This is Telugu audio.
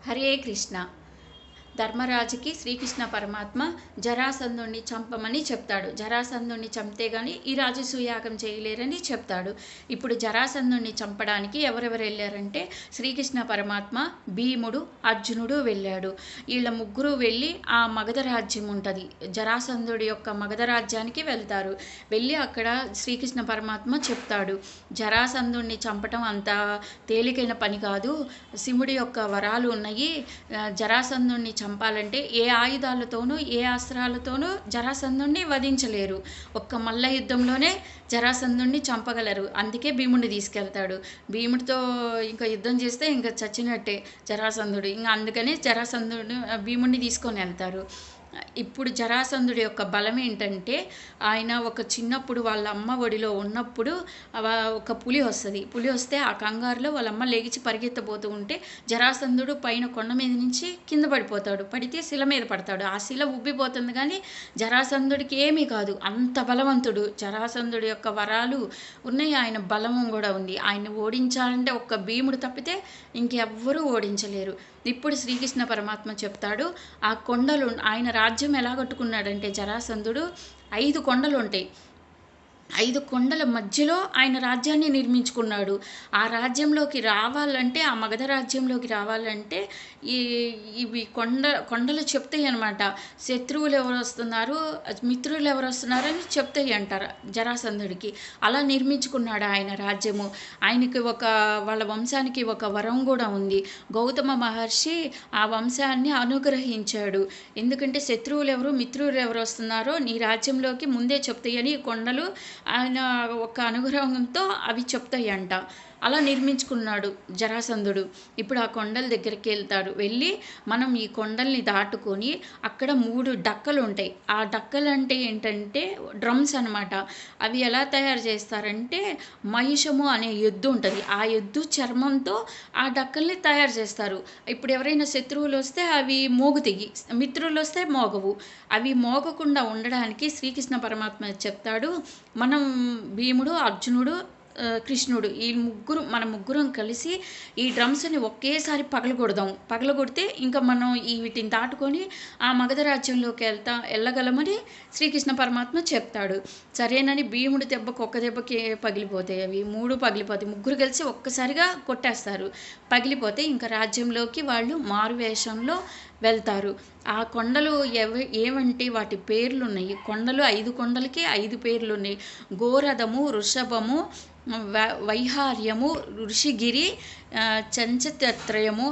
హరే కృష్ణ. ధర్మరాజుకి శ్రీకృష్ణ పరమాత్మ జరాసంధుణ్ణి చంపమని చెప్తాడు. జరాసంధుణ్ణి చంపితే గాని ఈ రాజసూయాగం చేయలేరని చెప్తాడు. ఇప్పుడు జరాసంధుణ్ణి చంపడానికి ఎవరెవరు వెళ్ళారంటే శ్రీకృష్ణ పరమాత్మ, భీముడు, అర్జునుడు వెళ్ళాడు. వీళ్ళ ముగ్గురు వెళ్ళి ఆ మగధ రాజ్యం ఉంటుంది, జరాసంధుడి యొక్క మగధ రాజ్యానికి వెళ్తారు. వెళ్ళి అక్కడ శ్రీకృష్ణ పరమాత్మ చెప్తాడు, జరాసంధుణ్ణి చంపటం అంత తేలికైన పని కాదు, శివుడి యొక్క వరాలు ఉన్నాయి. జరాసంధుణ్ణి చంపాలంటే ఏ ఆయుధాలతోనూ ఏ అస్త్రాలతోనూ జరాసంధుణ్ణి వధించలేరు. ఒక్క మల్ల యుద్ధంలోనే జరాసంధుణ్ణి చంపగలరు. అందుకే భీముడిని తీసుకెళ్తాడు. భీముడితో ఇంకా యుద్ధం చేస్తే ఇంకా చచ్చినట్టే జరాసంధుడు. ఇంకా అందుకనే జరాసంధుడు భీముడిని తీసుకొని వెళ్తారు. ఇప్పుడు జరాసంధుడి యొక్క బలం ఏంటంటే, ఆయన ఒక చిన్నప్పుడు వాళ్ళ అమ్మ ఒడిలో ఉన్నప్పుడు ఒక పులి వస్తుంది. పులి వస్తే ఆ కంగారులో వాళ్ళ అమ్మ లేచి పరిగెత్తబోతూ ఉంటే జరాసంధుడు పైన కొండ మీద నుంచి కింద పడిపోతాడు. పడితే శిల మీద పడతాడు. ఆ శిల ఉబ్బిపోతుంది కానీ జరాసంధుడికి ఏమీ కాదు. అంత బలవంతుడు. జరాసంధుడి యొక్క వరాలు ఉన్నాయి, ఆయన బలము కూడా ఉంది. ఆయన్ని ఓడించాలంటే ఒక్క భీముడు తప్పితే ఇంకెవ్వరూ ఓడించలేరు. ఇప్పుడు శ్రీకృష్ణ పరమాత్మ చెప్తాడు, ఆ కొండలు ఆయన రాజ్యం ఎలా కట్టుకున్నాడంటే జరాసంధుడు 5 కొండలు ఉంటాయి. 5 కొండల మధ్యలో ఆయన రాజ్యాన్ని నిర్మించుకున్నాడు. ఆ రాజ్యంలోకి రావాలంటే, ఆ మగధ రాజ్యంలోకి రావాలంటే ఇవి కొండలు చెప్తాయి అన్నమాట. శత్రువులు ఎవరు వస్తున్నారు, మిత్రులు ఎవరు వస్తున్నారని చెప్తాయి అంటారు జరాసంధుడికి. అలా నిర్మించుకున్నాడు ఆయన రాజ్యము. ఆయనకి వాళ్ళ వంశానికి ఒక వరం కూడా ఉంది. గౌతమ మహర్షి ఆ వంశాన్ని అనుగ్రహించాడు. ఎందుకంటే శత్రువులు ఎవరు మిత్రులు ఎవరు వస్తున్నారో నీ రాజ్యంలోకి ముందే చెప్తాయని కొండలు ఆయన ఒక అనుగ్రహంతో అవి చెప్తాయంట. అలా నిర్మించుకున్నాడు జరాసంధుడు. ఇప్పుడు ఆ కొండల దగ్గరికి వెళ్తాడు. వెళ్ళి మనం ఈ కొండల్ని దాటుకొని అక్కడ 3 డక్కలు ఉంటాయి. ఆ డక్కలు అంటే ఏంటంటే డ్రమ్స్ అనమాట. అవి ఎలా తయారు చేస్తారంటే, మహిషము అనే ఎద్దు ఉంటుంది. ఆ ఎద్దు చర్మంతో ఆ డక్కల్ని తయారు చేస్తారు. ఇప్పుడు ఎవరైనా శత్రువులు వస్తే అవి మోగుతాయి, మిత్రులు వస్తే మోగవు. అవి మోగకుండా ఉండడానికి శ్రీకృష్ణ పరమాత్మ చెప్తాడు, మనం భీముడు, అర్జునుడు, కృష్ణుడు మన ముగ్గురం కలిసి ఈ డ్రమ్స్ని ఒకేసారి పగలగొడితే ఇంకా మనం వీటిని దాటుకొని ఆ మగధ రాజ్యంలోకి వెళ్ళగలమని శ్రీకృష్ణ పరమాత్మ చెప్తాడు. సరేనని భీముడి ఒక్క దెబ్బకి పగిలిపోతాయి. అవి 3 పగిలిపోతాయి. ముగ్గురు కలిసి ఒక్కసారిగా కొట్టేస్తారు. పగిలిపోతే ఇంకా రాజ్యంలోకి వాళ్ళు మారువేషంలో వెళ్తారు. ఆ కొండలు ఏమంటే వాటి పేర్లు ఉన్నాయి. కొండలు 5 కొండలకి 5 పేర్లు ఉన్నాయి. గోరథము, వృషభము, వైహార్యము, ఋషిగిరి, చంచత్రయము,